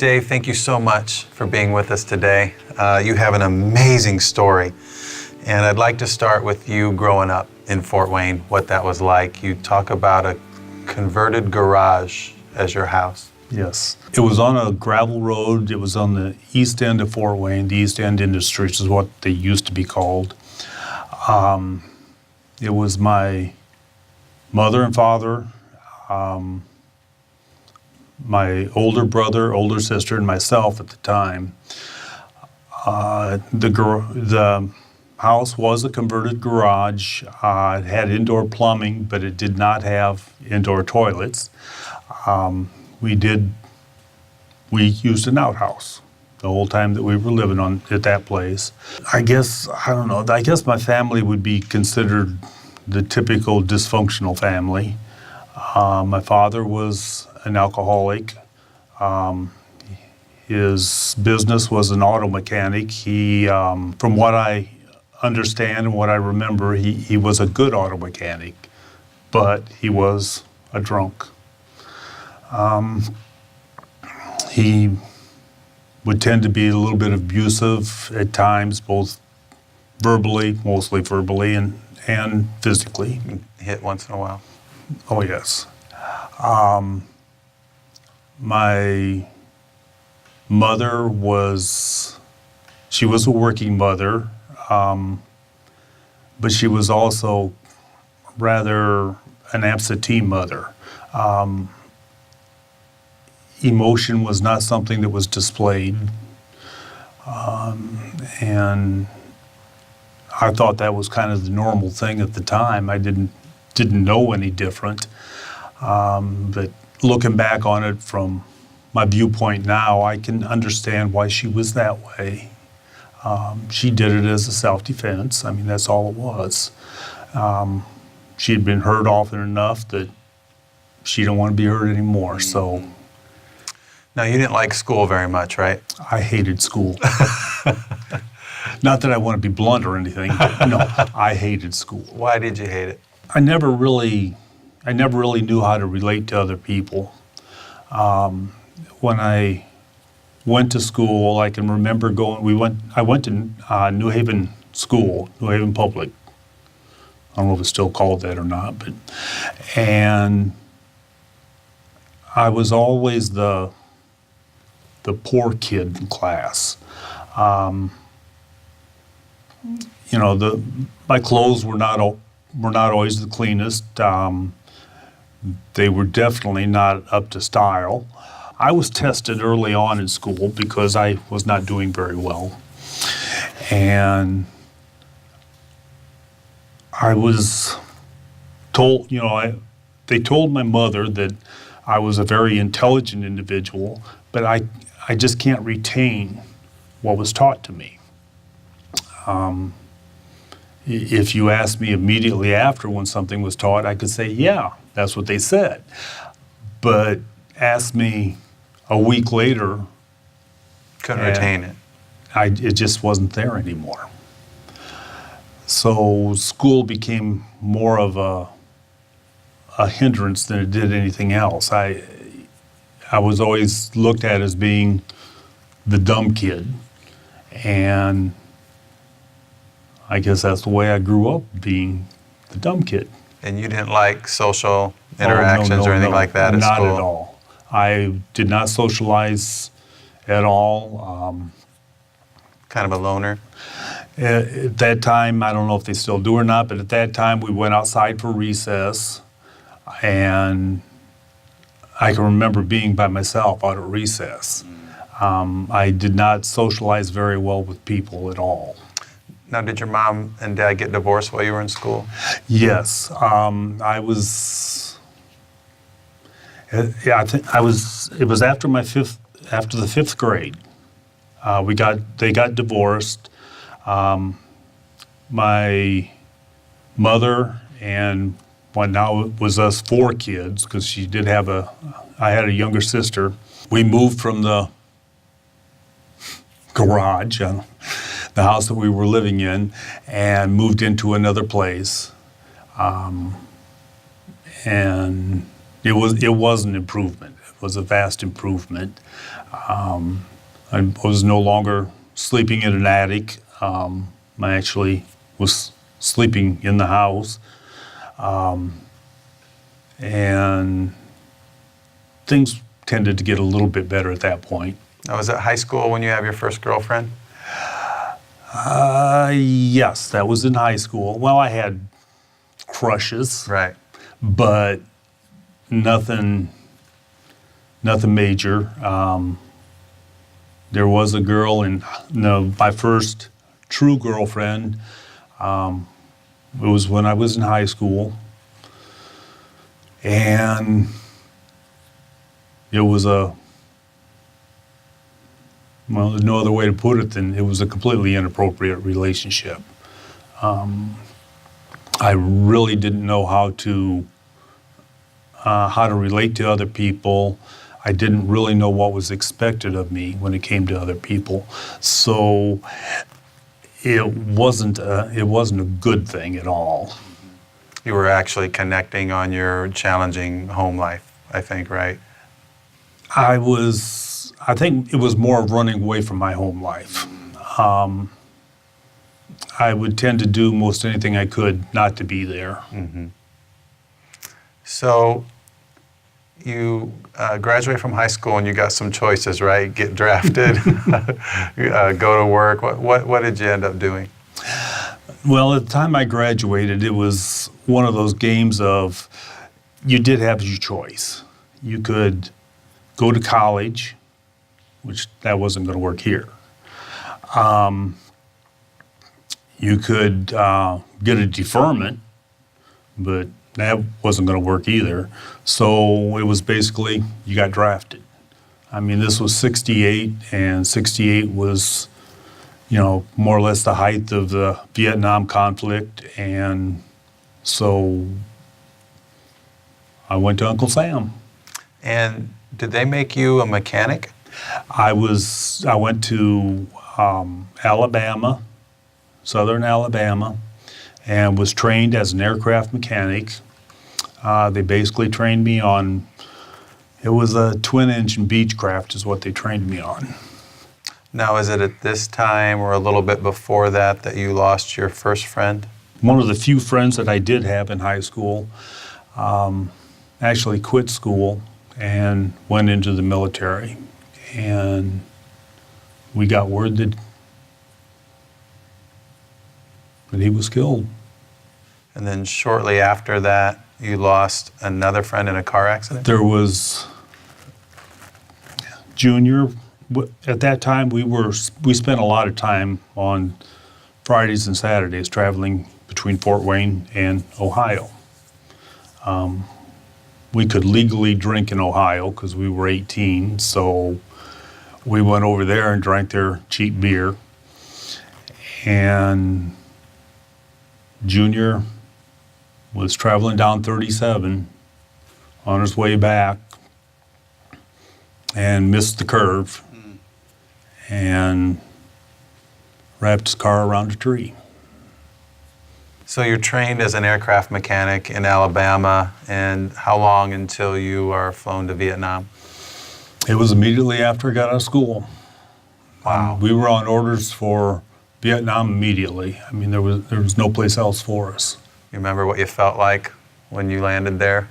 Dave, thank you so much for being with us today. You have an amazing story, and I'd like to start with you growing up in Fort Wayne, what that was like. You talk about a converted garage as your house. Yes. It was on a gravel road. It was on the east end of Fort Wayne. The East End Industries is what they used to be called. It was my mother and father, my older brother, older sister, and myself at the time. The house was a converted garage. It had indoor plumbing, but it did not have indoor toilets. We used an outhouse the whole time that we were living at that place. I guess my family would be considered the typical dysfunctional family. My father was an alcoholic. His business was an auto mechanic. He, from what I understand and what I remember, he was a good auto mechanic, but he was a drunk. He would tend to be a little bit abusive at times, both verbally, mostly verbally, and physically. Hit once in a while. Oh, yes. My mother was a working mother, but she was also rather an absentee mother. Emotion was not something that was displayed, and I thought that was kind of the normal thing at the time. I didn't know any different, but looking back on it from my viewpoint now, I can understand why she was that way. She did it as a self-defense. I mean, that's all it was. She had been hurt often enough that she didn't want to be hurt anymore, so. Now, you didn't like school very much, right? I hated school. Not that I want to be blunt or anything, but no, I hated school. Why did you hate it? I never really knew how to relate to other people. When I went to school, I can remember I went to New Haven School, New Haven Public. I don't know if it's still called that or not, and I was always the poor kid in class. My clothes were not always the cleanest. They were definitely not up to style. I was tested early on in school because I was not doing very well. And I was told, they told my mother that I was a very intelligent individual, but I just can't retain what was taught to me. If you asked me immediately after when something was taught, I could say, yeah, that's what they said. But ask me a week later. Couldn't retain it. It just wasn't there anymore. So school became more of a hindrance than it did anything else. I was always looked at as being the dumb kid, and I guess that's the way I grew up, being the dumb kid. And you didn't like social interactions or anything like that at school? Not at all. I did not socialize at all. Kind of a loner? At that time, I don't know if they still do or not, but at that time we went outside for recess, and I can remember being by myself out at recess. I did not socialize very well with people at all. Now, did your mom and dad get divorced while you were in school? Yes, it was after the fifth grade. They got divorced. My mother and now it was us 4 kids, because I had a younger sister. We moved from the garage, the house that we were living in, and moved into another place. And it was an improvement. was a vast improvement. I was no longer sleeping in an attic. I actually was sleeping in the house. And things tended to get a little bit better at that point. Now, was it high school when you have your first girlfriend? Yes, that was in high school. Well, I had crushes, Right. but nothing major. There was a girl my first true girlfriend. It was when I was in high school, and it was there's no other way to put it than it was a completely inappropriate relationship. I really didn't know how to relate to other people. I didn't really know what was expected of me when it came to other people. So it wasn't a good thing at all. You were actually connecting on your challenging home life, I think, right? I think it was more of running away from my home life. I would tend to do most anything I could not to be there. Mm-hmm. So you graduate from high school and you got some choices, right? Get drafted, go to work. What did you end up doing? Well, at the time I graduated, it was one of those games of you did have your choice. You could go to college, which that wasn't going to work here. You could get a deferment, but that wasn't going to work either. So it was basically you got drafted. I mean, this was 68, and 68 was, more or less the height of the Vietnam conflict. And so I went to Uncle Sam. And did they make you a mechanic? I went to Alabama, southern Alabama, and was trained as an aircraft mechanic. They basically trained me on, it was a twin-engine Beechcraft is what they trained me on. Now, is it at this time or a little bit before that you lost your first friend? One of the few friends that I did have in high school actually quit school and went into the military. And we got word that he was killed. And then shortly after that, you lost another friend in a car accident? There was Junior. At that time, we spent a lot of time on Fridays and Saturdays traveling between Fort Wayne and Ohio. We could legally drink in Ohio because we were 18, so we went over there and drank their cheap beer. And Junior was traveling down 37 on his way back and missed the curve and wrapped his car around a tree. So you're trained as an aircraft mechanic in Alabama, and how long until you are flown to Vietnam? It was immediately after I got out of school. Wow. We were on orders for Vietnam immediately. I mean, there was no place else for us. You remember what you felt like when you landed there?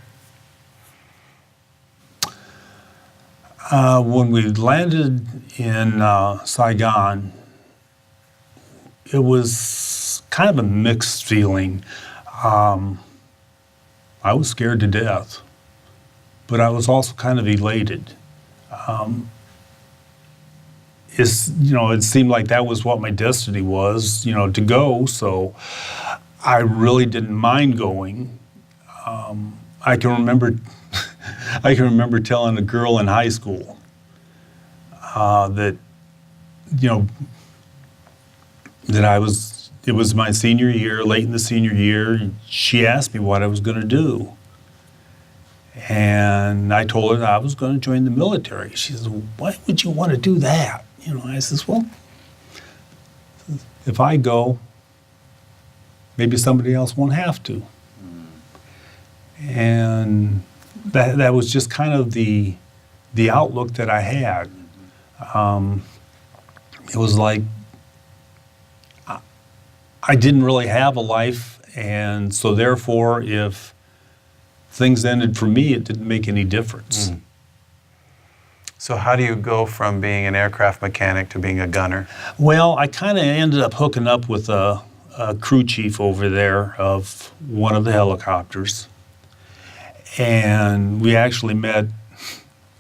When we landed in Saigon, it was kind of a mixed feeling. I was scared to death, but I was also kind of elated. It seemed like that was what my destiny was, to go. So I really didn't mind going. I can remember telling a girl in high school that it was my senior year, late in the senior year. And she asked me what I was going to do. And I told her that I was going to join the military. She says, "Why would you want to do that?" I says, "Well, if I go, maybe somebody else won't have to." And that was just kind of the the outlook that I had. It was like I didn't really have a life, and so therefore, if things ended for me, it didn't make any difference. So how do you go from being an aircraft mechanic to being a gunner? Well, I kind of ended up hooking up with a crew chief over there of one of the helicopters, and we actually met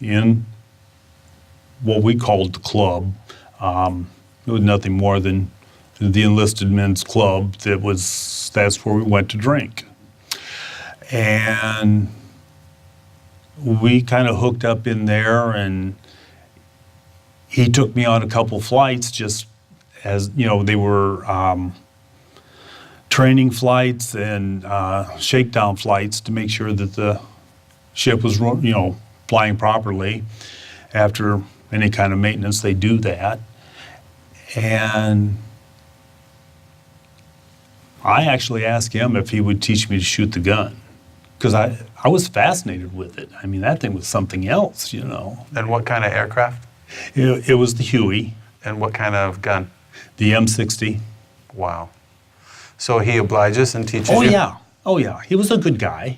in what we called the club. It was nothing more than the enlisted men's club. That's where we went to drink. And we kind of hooked up in there, and he took me on a couple flights, just as, you know, they were training flights and shakedown flights to make sure that the ship was, you know, flying properly. After any kind of maintenance, they do that. And I actually asked him if he would teach me to shoot the gun, because I was fascinated with it. I mean, that thing was something else, you know. And what kind of aircraft? It was the Huey. And what kind of gun? The M60. Wow. So he obliges and teaches you? Oh yeah, he was a good guy.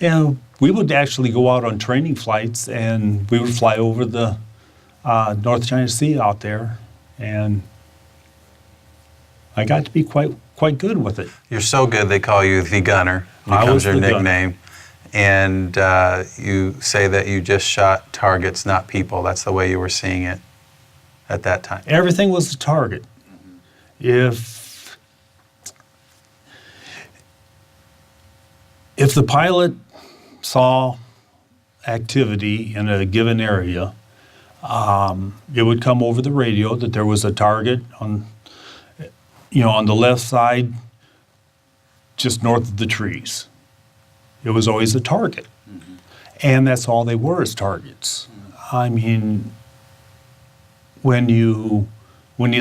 And we would actually go out on training flights, and we would fly over the North China Sea out there, and I got to be quite good with it. You're so good they call you the gunner. I Becomes was your the gunner. nickname. And you say that you just shot targets, not people. That's the way you were seeing it at that time. Everything was a target. If the pilot saw activity in a given area, it would come over the radio that there was a target on the left side, just north of the trees. It was always a target. And that's all they were, is targets. I mean, when you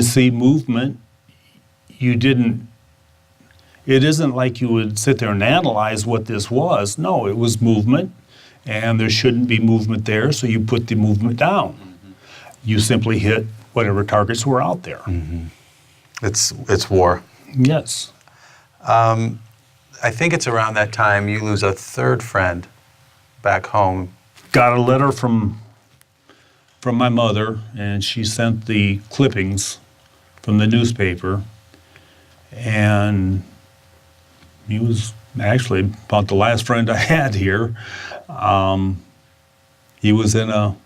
see movement, it isn't like you would sit there and analyze what this was. No, it was movement, and there shouldn't be movement there, so you put the movement down. You simply hit whatever targets were out there. It's war. Yes. I think it's around that time you lose a third friend back home. Got a letter from my mother, and she sent the clippings from the newspaper, and he was actually about the last friend I had here. He was in a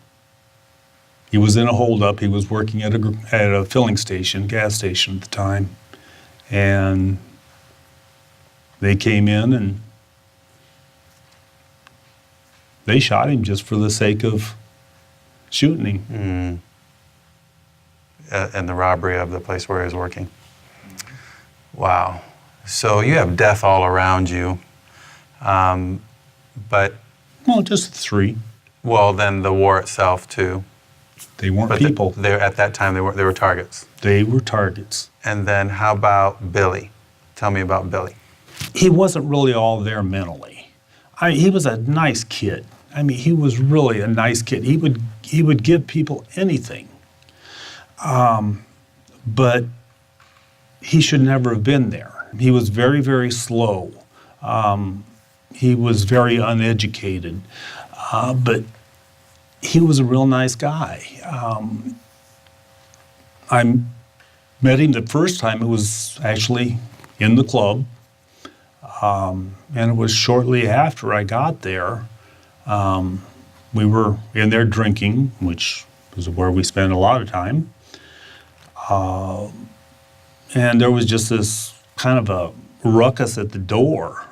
holdup. He was working at a filling station, gas station at the time, and they came in and they shot him just for the sake of shooting him. And the robbery of the place where he was working. Wow. So you have death all around you, but... Well, just three. Well, then the war itself, too. They weren't But people. At that time, they were targets. They were targets. And then how about Billy? Tell me about Billy. He wasn't really all there mentally. He was a nice kid. I mean, he was really a nice kid. He would give people anything. But he should never have been there. He was very, very slow. He was very uneducated. But he was a real nice guy. I met him the first time. It was actually in the club. And it was shortly after I got there. We were in there drinking, which was where we spent a lot of time. And there was just this kind of a ruckus at the door.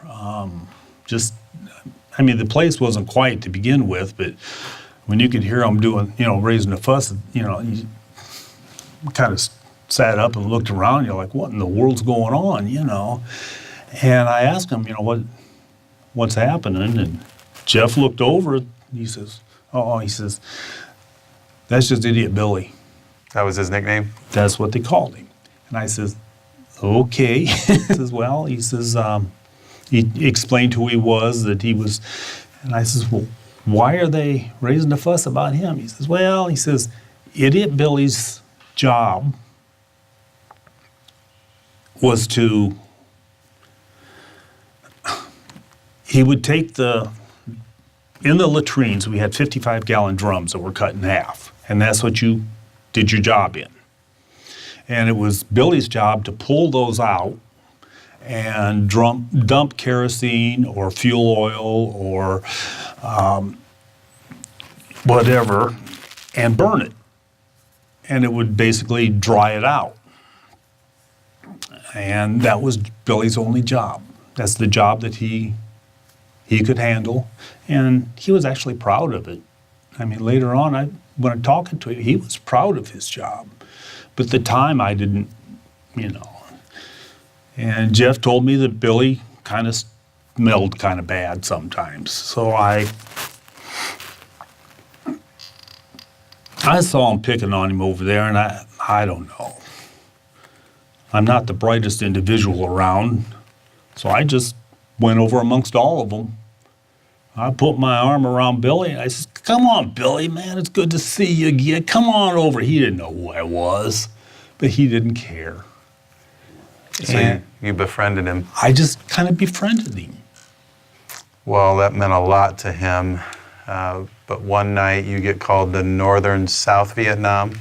The place wasn't quiet to begin with, but when you could hear them doing, raising a fuss, you kind of sat up and looked around. You're like, what in the world's going on, And I asked him, what's happening? And Jeff looked over. He says, that's just Idiot Billy. That was his nickname? That's what they called him. And I says, okay. He says, he explained who he was, that he was, and I says, well, why are they raising a fuss about him? He says, well, he says, Idiot Billy's job was he would take in the latrines, we had 55-gallon drums that were cut in half, and that's what you did your job in. And it was Billy's job to pull those out and dump kerosene or fuel oil or whatever and burn it. And it would basically dry it out. And that was Billy's only job. That's the job that he could handle. And he was actually proud of it. I mean, later on, when I'm talking to him, he was proud of his job. But at the time, I didn't, And Jeff told me that Billy kind of smelled kind of bad sometimes. So I saw him picking on him over there, and I don't know. I'm not the brightest individual around, so I just went over amongst all of them. I put my arm around Billy, and I said, come on, Billy, man, it's good to see you again. Come on over. He didn't know who I was, but he didn't care. So you befriended him. I just kind of befriended him. Well, that meant a lot to him. But one night you get called to northern South Vietnam.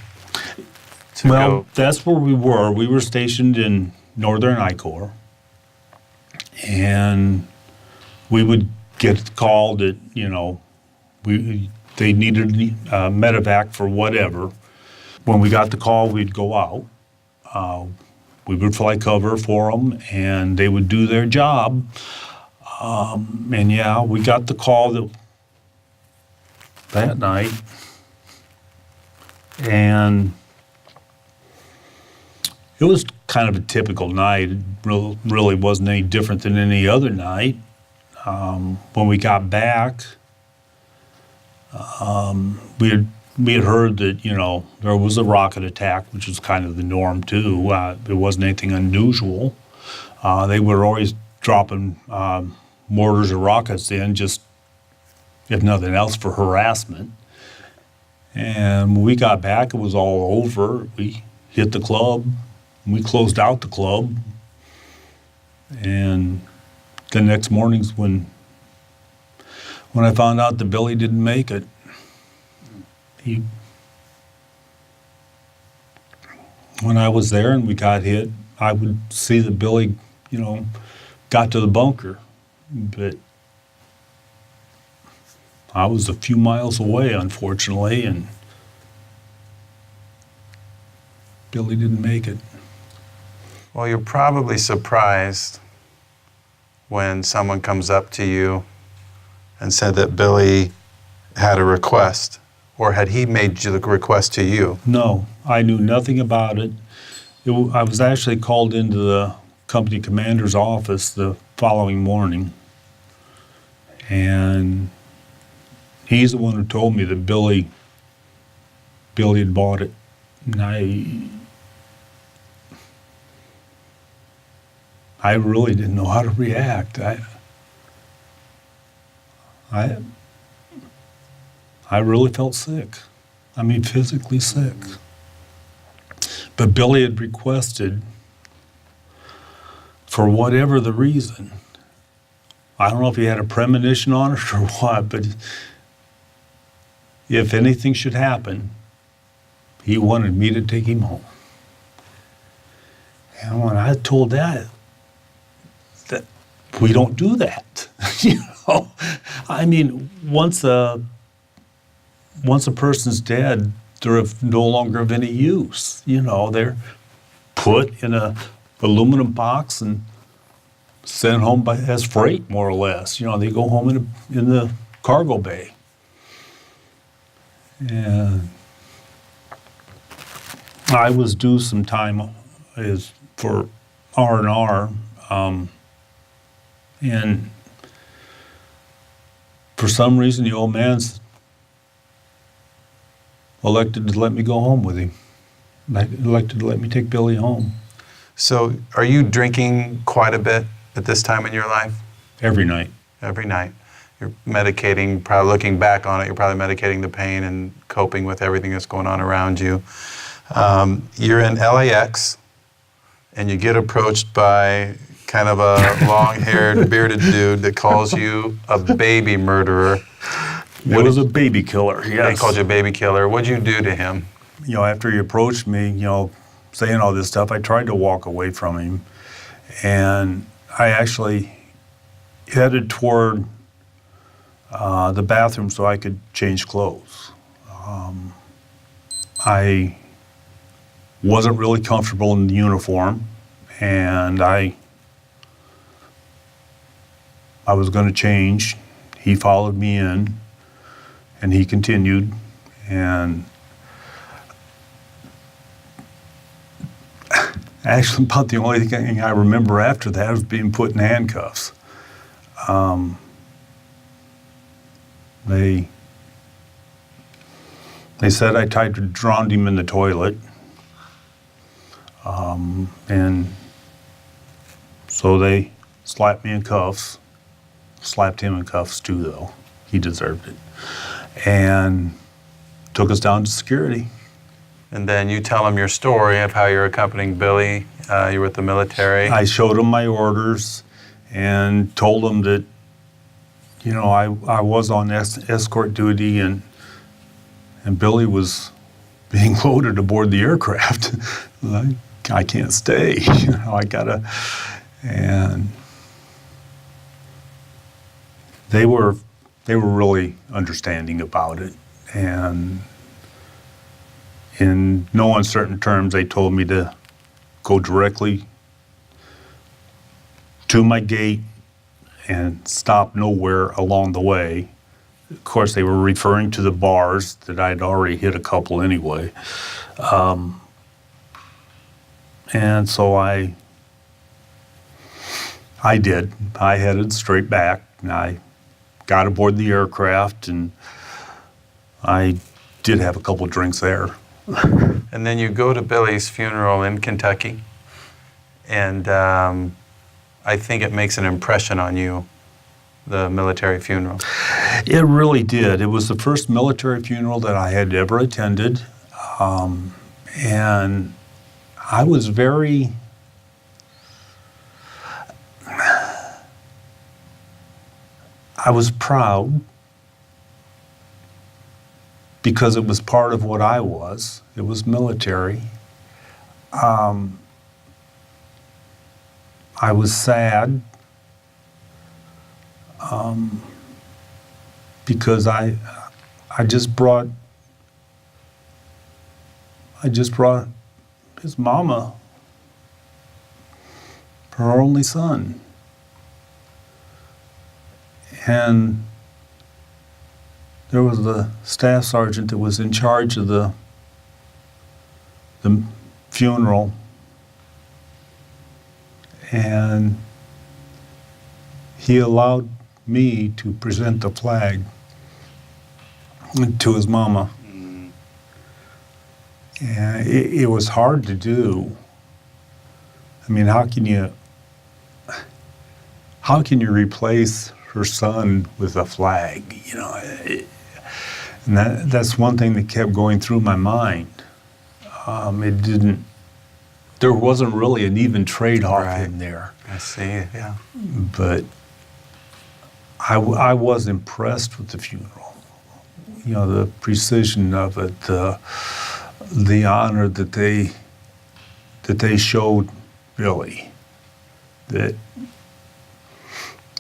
That's where we were. We were stationed in northern I-Corps. And we would get called that, they needed medevac for whatever. When we got the call, we'd go out. We would fly cover for them, and they would do their job. We got the call that night. And it was kind of a typical night. It really wasn't any different than any other night. When we got back, we had heard that, there was a rocket attack, which was kind of the norm too. It wasn't anything unusual. They were always dropping mortars or rockets in, just if nothing else, for harassment. And when we got back, it was all over. We hit the club. We closed out the club. And the next mornings when I found out that Billy didn't make it, when I was there and we got hit, I would see that Billy, got to the bunker. But I was a few miles away, unfortunately, and Billy didn't make it. Well, you're probably surprised when someone comes up to you and said that Billy had a request, or had he made the request to you? No, I knew nothing about it. I was actually called into the company commander's office the following morning, and he's the one who told me that Billy had bought it. And I really didn't know how to react. I really felt sick. I mean, physically sick. But Billy had requested, for whatever the reason, I don't know if he had a premonition on it or what, but if anything should happen, he wanted me to take him home. And when I told that we don't do that, I mean, once a person's dead, they're no longer of any use. They're put in a aluminum box and sent home as freight, more or less. They go home in the cargo bay. And I was due some time for R&R, and for some reason the old man's elected to let me go home with him. Elected to let me take Billy home. So are you drinking quite a bit at this time in your life? Every night. Every night. You're medicating, probably looking back on it, you're probably medicating the pain and coping with everything that's going on around you. You're in LAX, and you get approached by kind of a long-haired, bearded dude that calls you a baby murderer. It was a baby killer, yes. He called you a baby killer. What'd you do to him? You know, after he approached me, you know, saying all this stuff, I tried to walk away from him. And I actually headed toward the bathroom so I could change clothes. I wasn't really comfortable in the uniform, and I was going to change. He followed me in, and he continued, and actually about the only thing I remember after that was being put in handcuffs. They said I tried to drown him in the toilet. And so they slapped me in cuffs, slapped him in cuffs too, though. He deserved it. And took us down to security. And then you tell him your story of how you're accompanying Billy. You're with the military. I showed him my orders and told him that, you know, I was on escort duty and Billy was being loaded aboard the aircraft. I can't stay, you know, I gotta, and they were really understanding about it, and in no uncertain terms, they told me to go directly to my gate and stop nowhere along the way. Of course, they were referring to the bars that I'd already hit a couple anyway. And so I did. I headed straight back, and I got aboard the aircraft, and I did have a couple drinks there. And then you go to Billy's funeral in Kentucky, and I think it makes an impression on you, the military funeral. It really did. It was the first military funeral that I had ever attended, and I was very, I was proud because it was part of what I was. It was military. I was sad because I just brought his mama, her only son. And there was the staff sergeant that was in charge of the funeral, and he allowed me to present the flag to his mama. And it was hard to do. I mean, how can you replace her son with a flag? You know, and that's one thing that kept going through my mind. There wasn't really an even trade-off in there. I see, yeah. But I was impressed with the funeral. You know, the precision of it, the honor that they showed Billy, that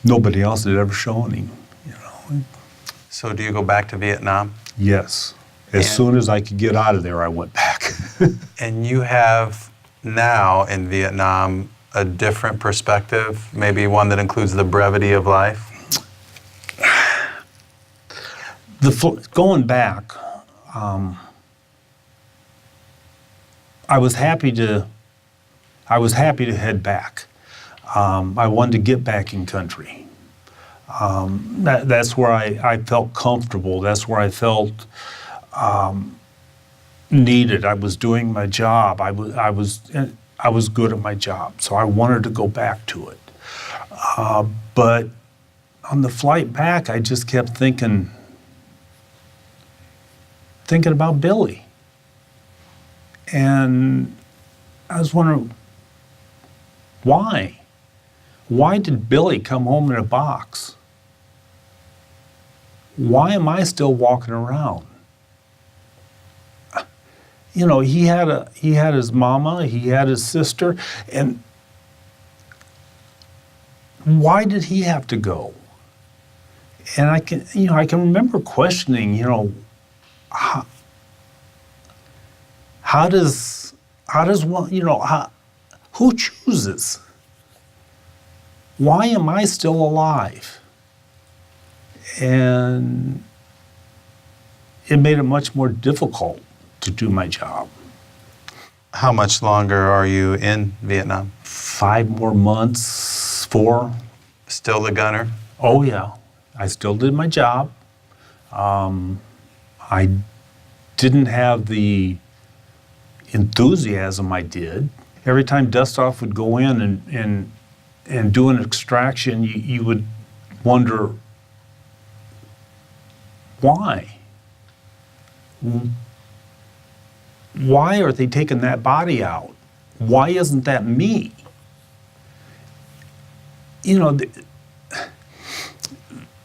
nobody else had ever shown him, you know. So do you go back to Vietnam? Yes. As soon as I could get out of there, I went back. And you have now in Vietnam a different perspective, maybe one that includes the brevity of life? Going back, I was happy to head back. I wanted to get back in country. That's where I felt comfortable. That's where I felt needed. I was doing my job. I was good at my job, so I wanted to go back to it. But on the flight back, I just kept thinking about Billy. And I was wondering, why? Why did Billy come home in a box? Why am I still walking around? You know, he had his mama, he had his sister, and why did he have to go? And I can remember questioning, how does one, who chooses? Why am I still alive? And it made it much more difficult to do my job. How much longer are you in Vietnam? 5 more months, 4. Still the gunner? Oh yeah, I still did my job. I didn't have the enthusiasm I did. Every time Dust Off would go in and do an extraction, you would wonder, why? Why are they taking that body out? Why isn't that me?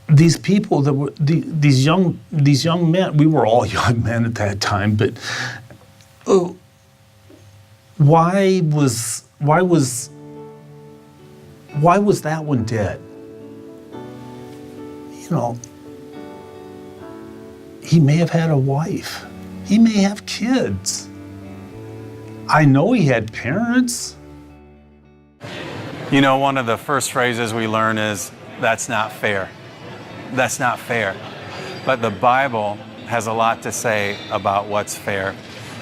These people that were these young men. We were all young men at that time, but why was that one dead? He may have had a wife. He may have kids. I know he had parents. One of the first phrases we learn is, "That's not fair." That's not fair. But the Bible has a lot to say about what's fair.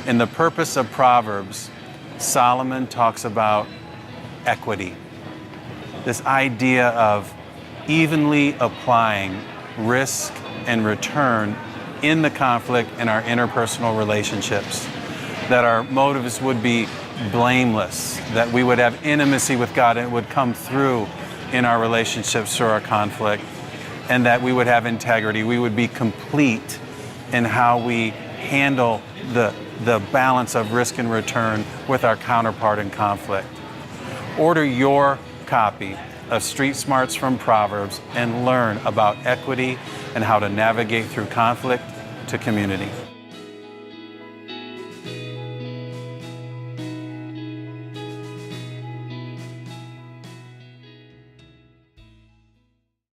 In the purpose of Proverbs, Solomon talks about equity. This idea of evenly applying risk and return in the conflict in our interpersonal relationships. That our motives would be blameless, that we would have intimacy with God and it would come through in our relationships through our conflict, and that we would have integrity. We would be complete in how we handle the balance of risk and return with our counterpart in conflict. Order your copy of Street Smarts from Proverbs and learn about equity and how to navigate through conflict to community.